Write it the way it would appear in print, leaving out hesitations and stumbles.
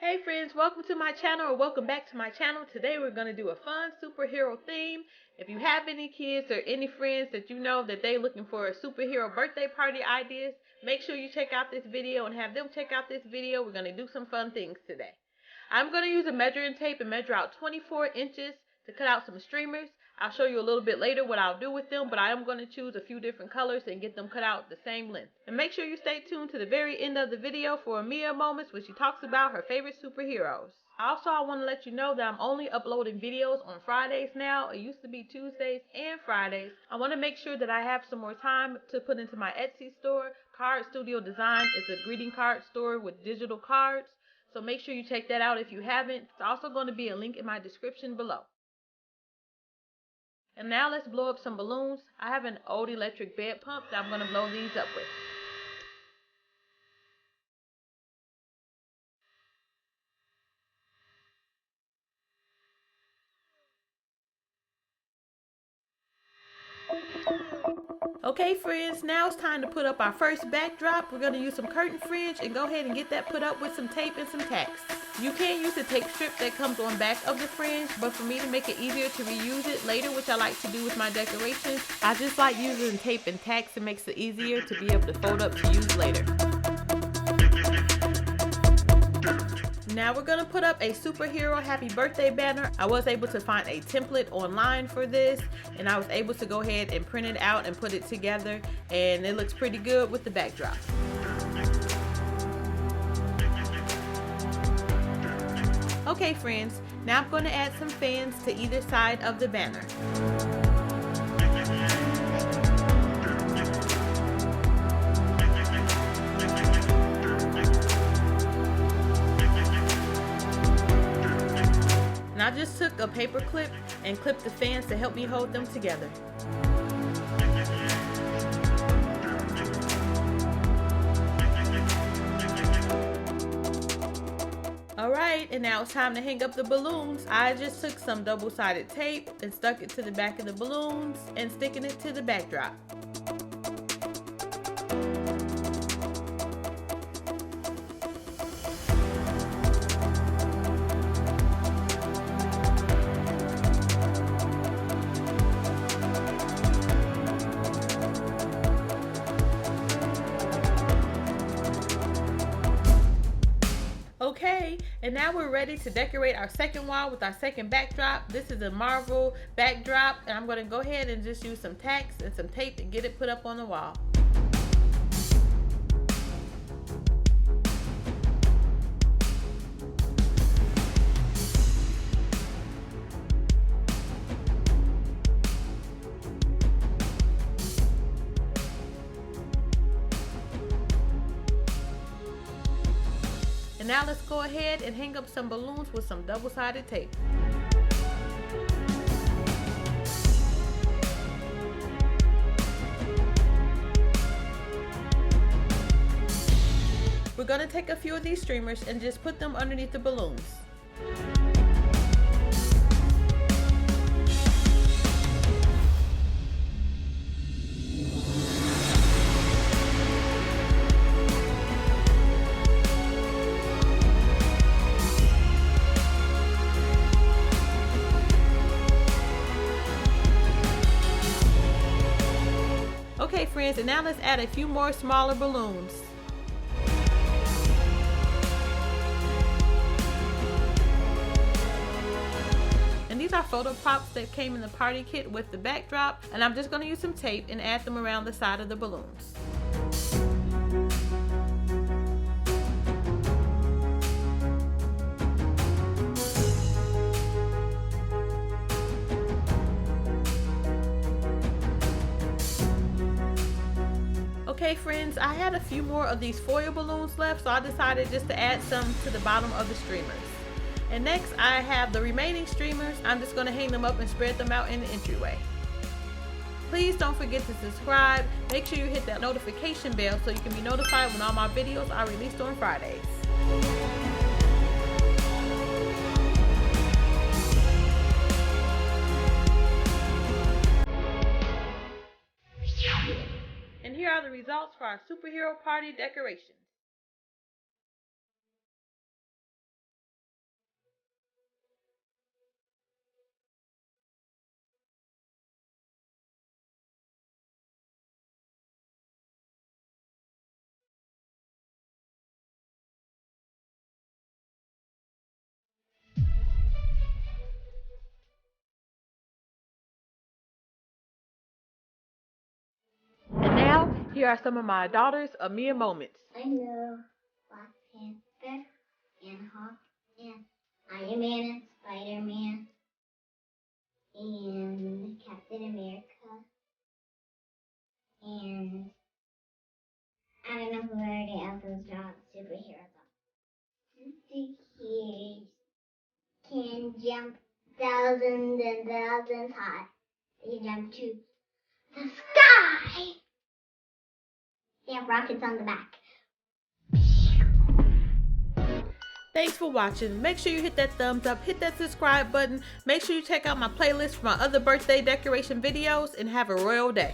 Hey friends, welcome to my channel or welcome back to my channel. Today we're going to do a fun superhero theme. If you have any kids or any friends that you know that they're looking for a superhero birthday party ideas, make sure you check out this video and have them check out this video. We're going to do some fun things today. I'm going to use a measuring tape and measure out 24 inches to cut out some streamers. I'll show you a little bit later what I'll do with them, but I am going to choose a few different colors and get them cut out the same length. And make sure you stay tuned to the very end of the video for Mia moments where she talks about her favorite superheroes. Also, I want to let you know that I'm only uploading videos on Fridays now. It used to be Tuesdays and Fridays. I want to make sure that I have some more time to put into my Etsy store. Card Studio Design is a greeting card store with digital cards. So make sure you check that out if you haven't. It's also going to be a link in my description below. And now let's blow up some balloons. I have an old electric bed pump that I'm going to blow these up with. Okay friends, now it's time to put up our first backdrop. We're going to use some curtain fringe and go ahead and get that put up with some tape and some tacks. You can use the tape strip that comes on back of the fringe, but for me to make it easier to reuse it later, which I like to do with my decorations, I just like using tape and tacks. It makes it easier to be able to fold up to use later. Now we're going to put up a superhero happy birthday banner. I was able to find a template online for this, and I was able to go ahead and print it out and put it together, and it looks pretty good with the backdrop. Okay friends, now I'm going to add some fans to either side of the banner. And I just took a paper clip and clipped the fans to help me hold them together. Alright, and now it's time to hang up the balloons. I just took some double-sided tape and stuck it to the back of the balloons and sticking it to the backdrop. Okay, and now we're ready to decorate our second wall with our second backdrop. This is a Marvel backdrop, and I'm going to go ahead and just use some tacks and some tape to get it put up on the wall. And now let's go ahead and hang up some balloons with some double-sided tape. We're going to take a few of these streamers and just put them underneath the balloons. Okay friends, and now let's add a few more smaller balloons. And these are photo props that came in the party kit with the backdrop, and I'm just going to use some tape and add them around the side of the balloons. Okay friends, I had a few more of these foil balloons left, so I decided just to add some to the bottom of the streamers. And next I have the remaining streamers. I'm just going to hang them up and spread them out in the entryway. Please don't forget to subscribe. Make sure you hit that notification bell so you can be notified when all my videos are released on Fridays. And here are the results for our superhero party decorations. Here are some of my daughter's Amia moments. I know Black Panther and Hawk and Iron Man and Spider-Man and Captain America and I don't know who already else is not superheroes. Superheroes can jump thousands and thousands high. They jump to the sky. They have rockets on the back. Thanks for watching. Make sure you hit that thumbs up, hit that subscribe button. Make sure you check out my playlist for my other birthday decoration videos, and have a royal day.